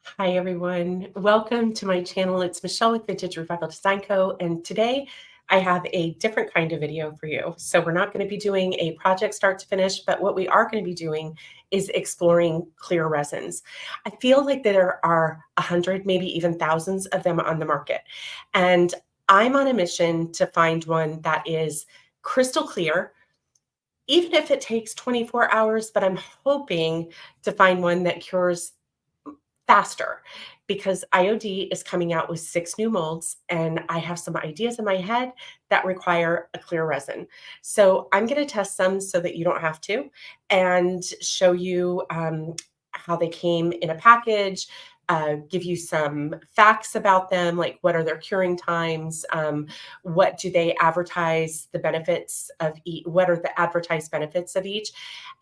Hi, everyone. Welcome to my channel. It's Michelle with Vintage Revival Design Co. And today I have a different kind of video for you. So we're not going to be doing a project start to finish, but what we are going to be doing is exploring clear resins. I feel like there are 100, maybe even thousands of them on the market. And I'm on a mission to find one that is crystal clear, even if it takes 24 hours, but I'm hoping to find one that cures faster because IOD is coming out with 6 new molds, and I have some ideas in my head that require a clear resin. So I'm going to test some so that you don't have to, and show you how they came in a package, give you some facts about them, like what are their curing times, what do they advertise the benefits of each, what are the advertised benefits of each,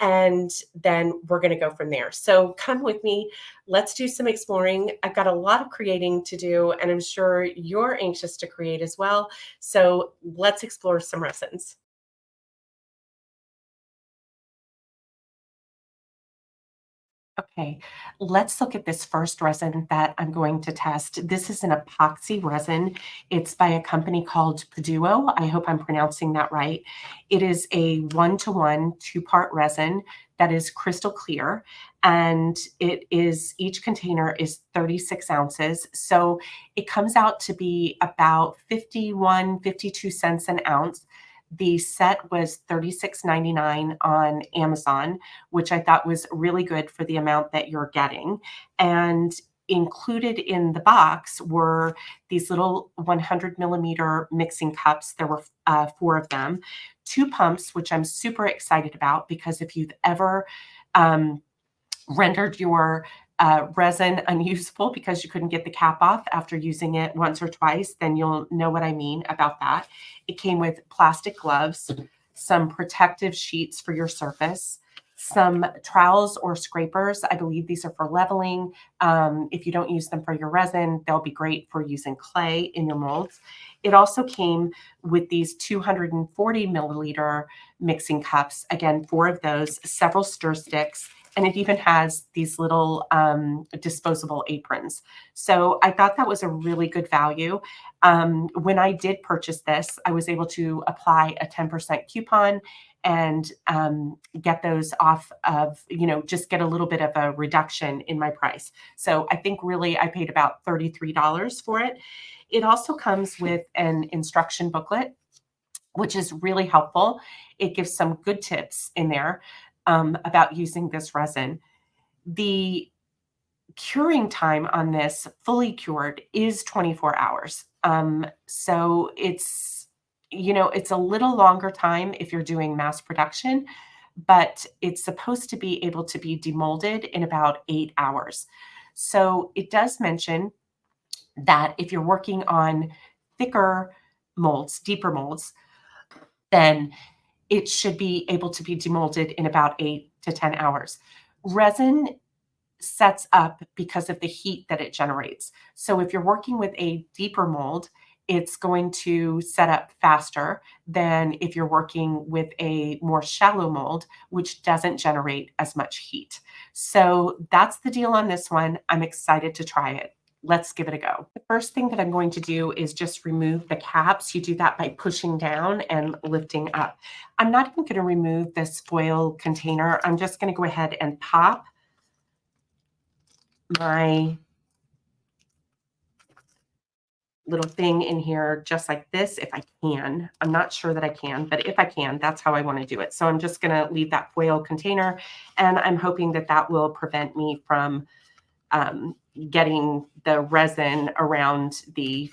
and then we're going to go from there. So come with me. Let's do some exploring. I've got a lot of creating to do, and I'm sure you're anxious to create as well. So let's explore some resins. Okay, let's look at this first resin that I'm going to test. This is an epoxy resin. It's by a company called Padua. I hope I'm pronouncing that right. It is a one-to-one, two-part resin that is crystal clear, and each container is 36 ounces. So it comes out to be about 51, 52 cents an ounce. The set was $36.99 on Amazon, which I thought was really good for the amount that you're getting. And included in the box were these little 100 millimeter mixing cups. There were 4 of them, 2 pumps, which I'm super excited about because if you've ever rendered your resin unusable because you couldn't get the cap off after using it once or twice, then you'll know what I mean about that. It came with plastic gloves, some protective sheets for your surface, some trowels or scrapers. I believe these are for leveling. If you don't use them for your resin, they'll be great for using clay in your molds. It also came with these 240 milliliter mixing cups. Again, 4 of those, several stir sticks, and it even has these little disposable aprons. So I thought that was a really good value. When I did purchase this, I was able to apply a 10% coupon and get those off of, just get a little bit of a reduction in my price. So I think really I paid about $33 for it. It also comes with an instruction booklet, which is really helpful. It gives some good tips in there about using this resin. The curing time on this, fully cured, is 24 hours. So it's a little longer time if you're doing mass production, but it's supposed to be able to be demolded in about 8 hours. So it does mention that if you're working on thicker molds, deeper molds, then it should be able to be demolded in about 8 to 10 hours. Resin sets up because of the heat that it generates. So if you're working with a deeper mold, it's going to set up faster than if you're working with a more shallow mold, which doesn't generate as much heat. So that's the deal on this one. I'm excited to try it. Let's give it a go. The first thing that I'm going to do is just remove the caps. You do that by pushing down and lifting up. I'm not even going to remove this foil container. I'm just going to go ahead and pop my little thing in here just like this if I can. I'm not sure that I can, but if I can, that's how I want to do it. So I'm just going to leave that foil container, and I'm hoping that that will prevent me from getting the resin around the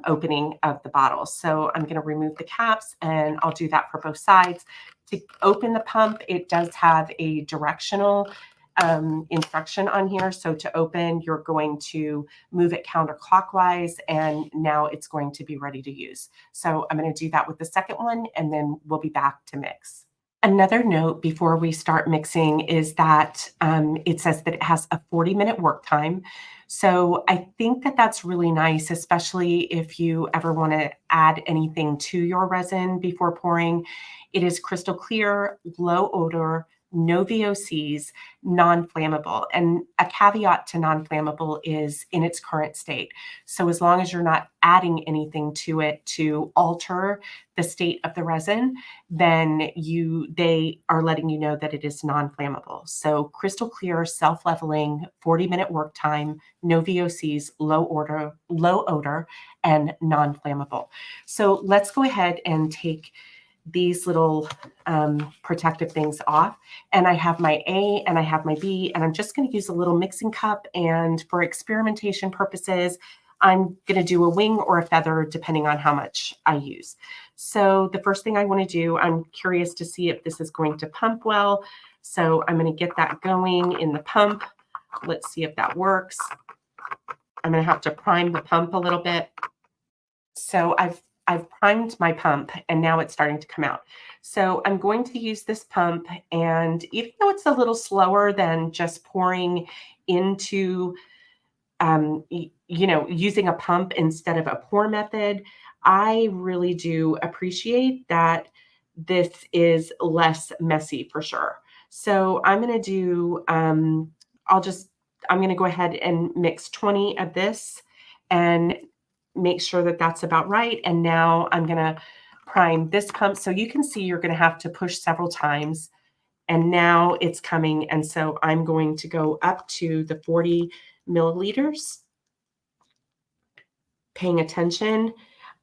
opening of the bottle. So I'm going to remove the caps, and I'll do that for both sides. To open the pump, it does have a directional instruction on here. So to open, you're going to move it counterclockwise, and now it's going to be ready to use. So I'm going to do that with the second one, and then we'll be back to mix. Another note before we start mixing is that it says that it has a 40-minute work time. So I think that that's really nice, especially if you ever want to add anything to your resin before pouring. It is crystal clear, low odor, no VOCs, non-flammable. And a caveat to non-flammable is in its current state. So as long as you're not adding anything to it to alter the state of the resin, then they are letting you know that it is non-flammable. So crystal clear, self-leveling, 40-minute work time, no VOCs, low odor, and non-flammable. So let's go ahead and take these little protective things off. And I have my A and I have my B, and I'm just going to use a little mixing cup. And for experimentation purposes, I'm going to do a wing or a feather depending on how much I use. So the first thing I want to do, I'm curious to see if this is going to pump well. So I'm going to get that going in the pump. Let's see if that works. I'm going to have to prime the pump a little bit. So I've primed my pump and now it's starting to come out. So I'm going to use this pump, and even though it's a little slower than just pouring into, using a pump instead of a pour method, I really do appreciate that this is less messy for sure. So I'm going to do, I'm going to go ahead and mix 20 of this and make sure that that's about right. And now I'm going to prime this pump. So you can see you're going to have to push several times. And now it's coming. And so I'm going to go up to the 40 milliliters, paying attention.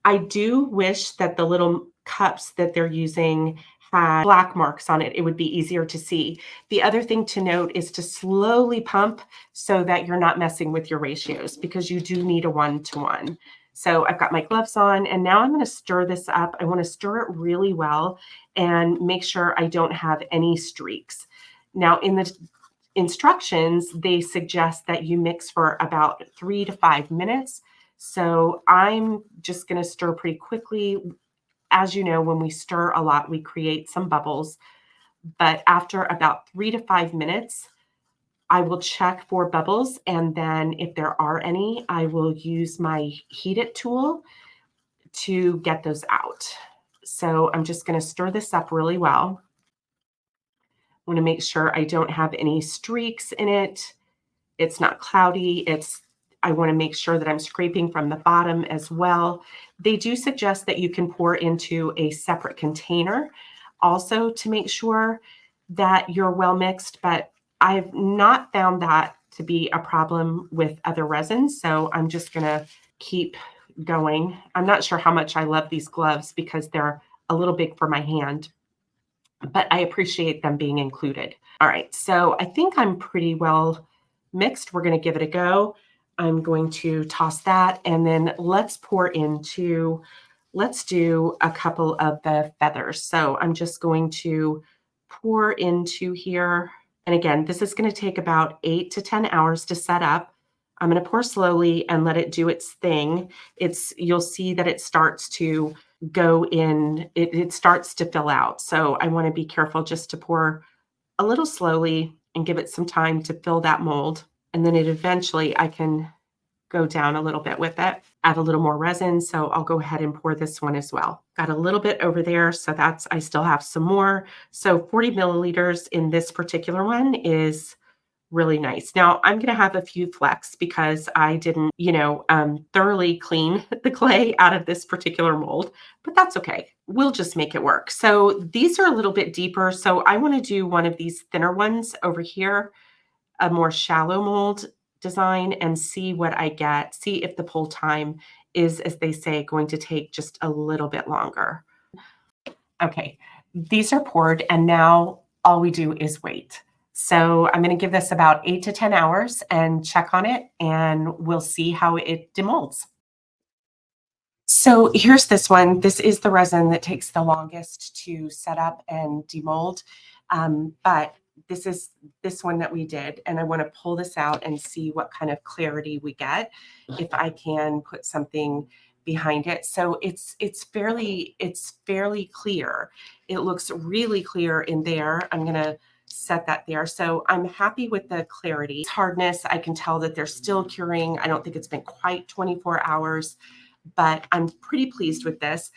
I do wish that the little cups that they're using had black marks on it. It would be easier to see. The other thing to note is to slowly pump so that you're not messing with your ratios, because you do need a 1-to-1. So I've got my gloves on, and now I'm going to stir this up. I want to stir it really well and make sure I don't have any streaks. Now in the instructions, they suggest that you mix for about 3 to 5 minutes. So I'm just going to stir pretty quickly. As you know, when we stir a lot, we create some bubbles. But after about 3 to 5 minutes, I will check for bubbles. And then if there are any, I will use my heat it tool to get those out. So I'm just going to stir this up really well. I want to make sure I don't have any streaks in it. It's not cloudy. I want to make sure that I'm scraping from the bottom as well. They do suggest that you can pour into a separate container also to make sure that you're well mixed, but I've not found that to be a problem with other resins. So I'm just going to keep going. I'm not sure how much I love these gloves because they're a little big for my hand, but I appreciate them being included. All right, so I think I'm pretty well mixed. We're going to give it a go. I'm going to toss that, and then let's do a couple of the feathers. So I'm just going to pour into here. And again, this is going to take about 8 to 10 hours to set up. I'm going to pour slowly and let it do its thing. You'll see that it starts to go in, it starts to fill out. So I want to be careful just to pour a little slowly and give it some time to fill that mold. And then I can go down a little bit with it, add a little more resin. So I'll go ahead and pour this one as well. Got a little bit over there. So I still have some more. So 40 milliliters in this particular one is really nice. Now I'm going to have a few flecks because I didn't, thoroughly clean the clay out of this particular mold, but that's okay. We'll just make it work. So these are a little bit deeper. So I want to do one of these thinner ones over here, a more shallow mold design, and see what I get. See if the pull time is, as they say, going to take just a little bit longer. Okay, these are poured, and now all we do is wait. So I'm going to give this about 8 to 10 hours and check on it, and we'll see how it demolds. So here's this one. This is the resin that takes the longest to set up and demold, but this is this one that we did, and I want to pull this out and see what kind of clarity we get if I can put something behind it. So it's fairly clear. It looks really clear in there. I'm going to set that there. So I'm happy with the clarity. Hardness, I can tell that they're still curing. I don't think it's been quite 24 hours, but I'm pretty pleased with this.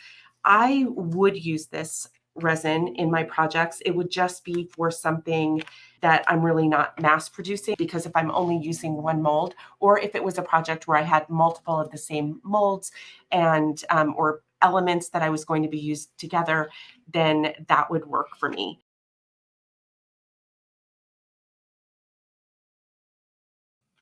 I would use this resin in my projects, it would just be for something that I'm really not mass producing, because if I'm only using one mold, or if it was a project where I had multiple of the same molds and or elements that I was going to be used together, then that would work for me.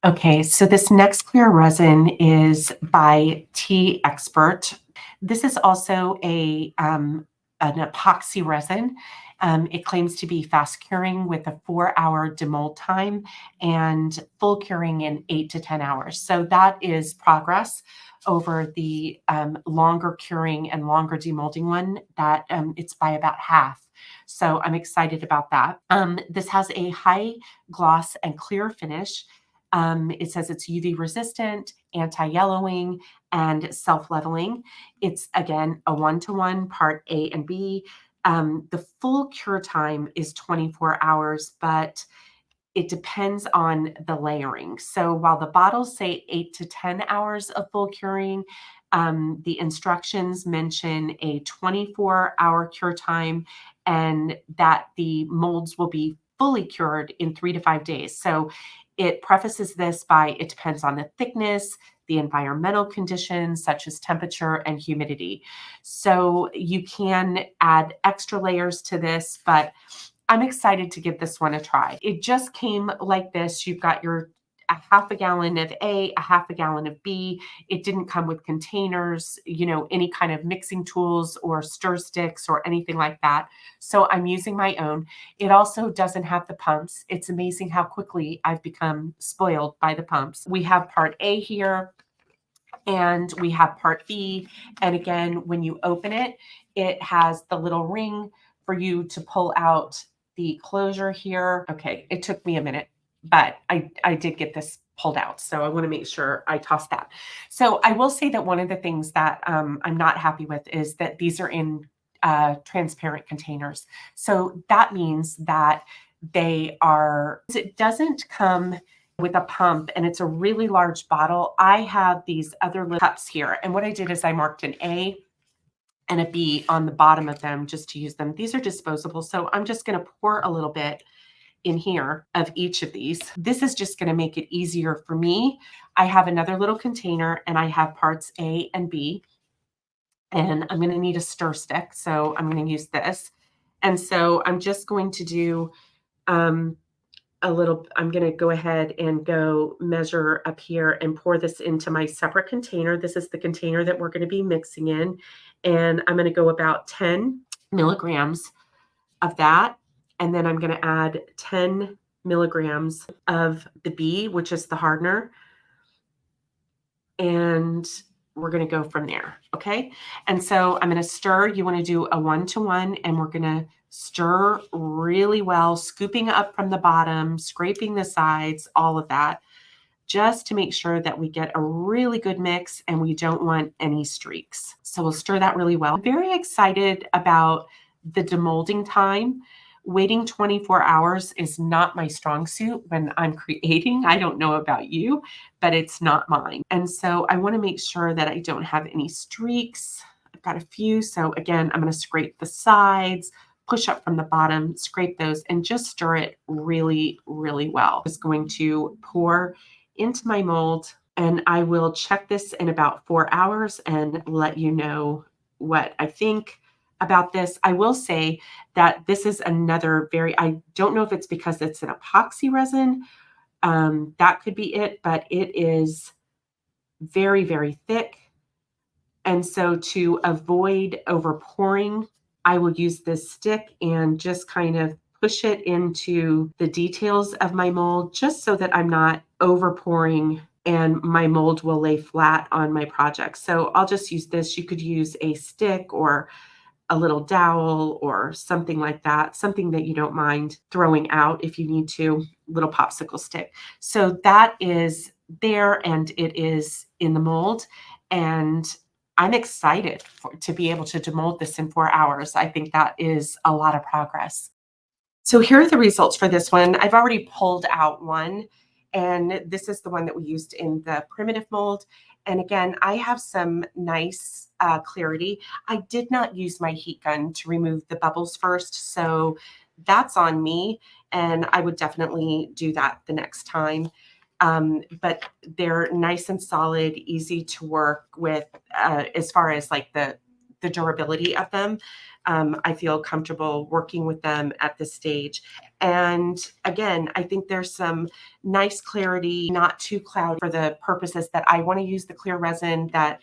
Okay, so this next clear resin is by Teexpert. This is also an epoxy resin. It claims to be fast curing with a 4-hour demold time and full curing in 8 to 10 hours. So that is progress over the longer curing and longer demolding one that it's by about half. So I'm excited about that. This has a high gloss and clear finish. It says it's UV resistant, anti-yellowing, and self-leveling. It's again a 1-to-1 part A and B. The full cure time is 24 hours, but it depends on the layering. So while the bottles say 8 to 10 hours of full curing, the instructions mention a 24-hour cure time and that the molds will be fully cured in 3 to 5 days. So it prefaces this by it depends on the thickness, the environmental conditions such as temperature and humidity. So you can add extra layers to this, but I'm excited to give this one a try. It just came like this. You've got a half a gallon of a half a gallon of B. It didn't come with containers, any kind of mixing tools or stir sticks or anything like that. So I'm using my own. It also doesn't have the pumps. It's amazing how quickly I've become spoiled by the pumps. We have part A here and we have part B. And again, when you open it, it has the little ring for you to pull out the closure here. Okay, it took me a minute, but I did get this pulled out. So I want to make sure I toss that. So I will say that one of the things that I'm not happy with is that these are in transparent containers. So that means that it doesn't come with a pump and it's a really large bottle. I have these other little cups here. And what I did is I marked an A and a B on the bottom of them just to use them. These are disposable. So I'm just going to pour a little bit in here of each of these. This is just going to make it easier for me. I have another little container and I have parts A and B. And I'm going to need a stir stick. So I'm going to use this. And so I'm just going to do I'm going to go ahead and go measure up here and pour this into my separate container. This is the container that we're going to be mixing in. And I'm going to go about 10 milligrams of that. And then I'm going to add 10 milligrams of the B, which is the hardener. And we're going to go from there. Okay. And so I'm going to stir. You want to do a 1-to-1 and we're going to stir really well, scooping up from the bottom, scraping the sides, all of that, just to make sure that we get a really good mix and we don't want any streaks. So we'll stir that really well. I'm very excited about the demolding time. Waiting 24 hours is not my strong suit when I'm creating. I don't know about you, but it's not mine. And so I want to make sure that I don't have any streaks. I've got a few. So again, I'm going to scrape the sides, push up from the bottom, scrape those, and just stir it really, really well. I'm just going to pour into my mold and I will check this in about 4 hours and let you know what I think about this. I will say that this is another I don't know if it's because it's an epoxy resin. That could be it, but it is very, very thick. And so to avoid overpouring, I will use this stick and just kind of push it into the details of my mold, just so that I'm not overpouring and my mold will lay flat on my project. So I'll just use this. You could use a stick or a little dowel or something like that, something that you don't mind throwing out if you need to, little popsicle stick. So that is there and it is in the mold. And I'm excited to be able to demold this in 4 hours. I think that is a lot of progress. So here are the results for this one. I've already pulled out one And this is the one that we used in the primitive mold. And again, I have some nice clarity. I did not use my heat gun to remove the bubbles first, so that's on me, and I would definitely do that the next time. But they're nice and solid, easy to work with as far as like the durability of them. I feel comfortable working with them at this stage. And again, I think there's some nice clarity, not too cloudy for the purposes that I want to use the clear resin, that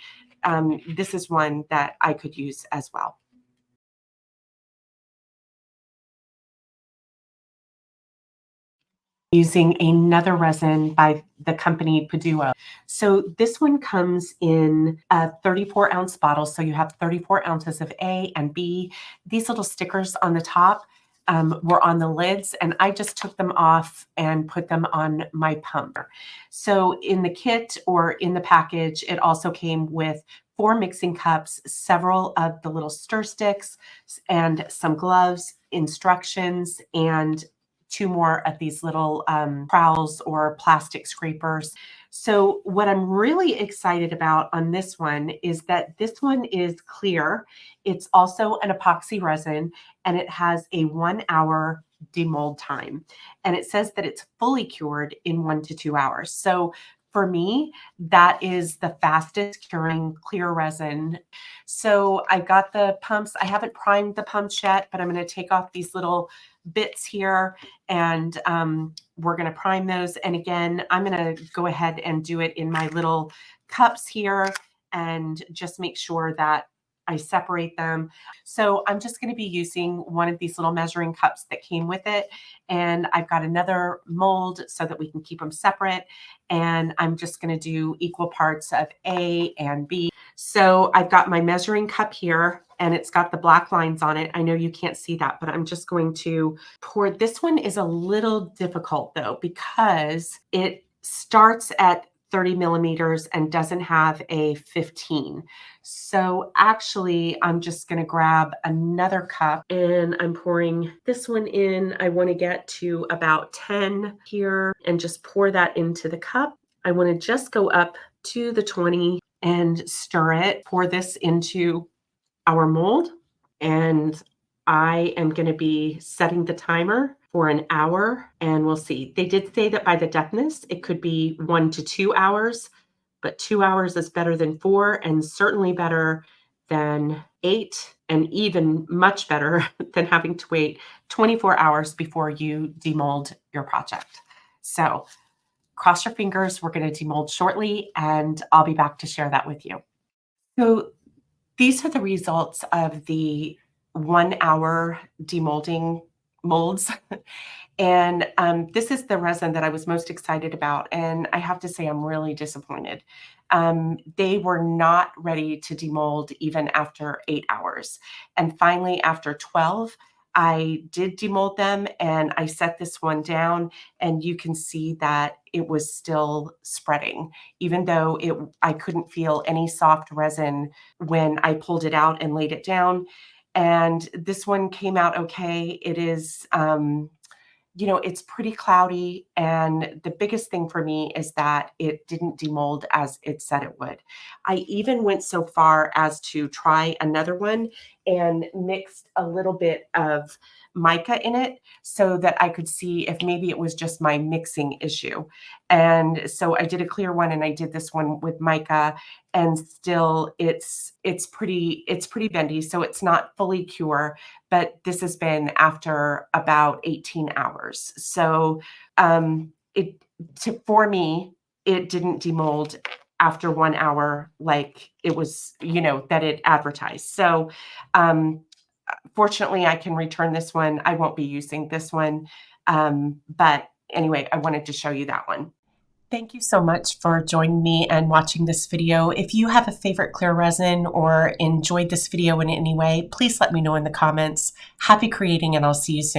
this is one that I could use as well. Using another resin by the company Padua. So this one comes in a 34-ounce bottle. So you have 34 ounces of A and B. These little stickers on the top were on the lids, and I just took them off and put them on my pump. So in the kit or in the package, it also came with 4 mixing cups, several of the little stir sticks, and some gloves, instructions, and 2 more of these little trowels or plastic scrapers. So what I'm really excited about on this one is that this one is clear. It's also an epoxy resin, and it has a 1-hour demold time. And it says that it's fully cured in 1 to 2 hours. So for me, that is the fastest curing clear resin. So I got the pumps. I haven't primed the pumps yet, but I'm going to take off these little bits here, and we're going to prime those. And again, I'm going to go ahead and do it in my little cups here and just make sure that I separate them. So I'm just going to be using one of these little measuring cups that came with it. And I've got another mold so that we can keep them separate. And I'm just going to do equal parts of A and B. So I've got my measuring cup here, and it's got the black lines on it. I know you can't see that, but I'm just going to pour. This one is a little difficult though, because it starts at 30 millimeters and doesn't have a 15. So actually, I'm just going to grab another cup, and I'm pouring this one in. I want to get to about 10 here and just pour that into the cup. I want to just go up to the 20 and stir it. Pour this into our mold, and I am going to be setting the timer for an hour, and we'll see. They did say that by the deftness, it could be 1 to 2 hours, but 2 hours is better than 4, and certainly better than 8, and even much better than having to wait 24 hours before you demold your project. So cross your fingers. We're going to demold shortly, and I'll be back to share that with you. So these are the results of the 1-hour demolding molds. And this is the resin that I was most excited about. And I have to say, I'm really disappointed. They were not ready to demold even after 8 hours. And finally, after 12, I did demold them, and I set this one down, and you can see that it was still spreading, even though I couldn't feel any soft resin when I pulled it out and laid it down. And this one came out okay. It is, it's pretty cloudy. And the biggest thing for me is that it didn't demold as it said it would. I even went so far as to try another one and mixed a little bit of mica in it so that I could see if maybe it was just my mixing issue. And so I did a clear one, and I did this one with mica, and still it's pretty bendy. So it's not fully cure, but this has been after about 18 hours. So for me, it didn't demold after 1 hour like it was, that it advertised. So fortunately, I can return this one. I won't be using this one. But anyway, I wanted to show you that one. Thank you so much for joining me and watching this video. If you have a favorite clear resin or enjoyed this video in any way, please let me know in the comments. Happy creating, and I'll see you soon.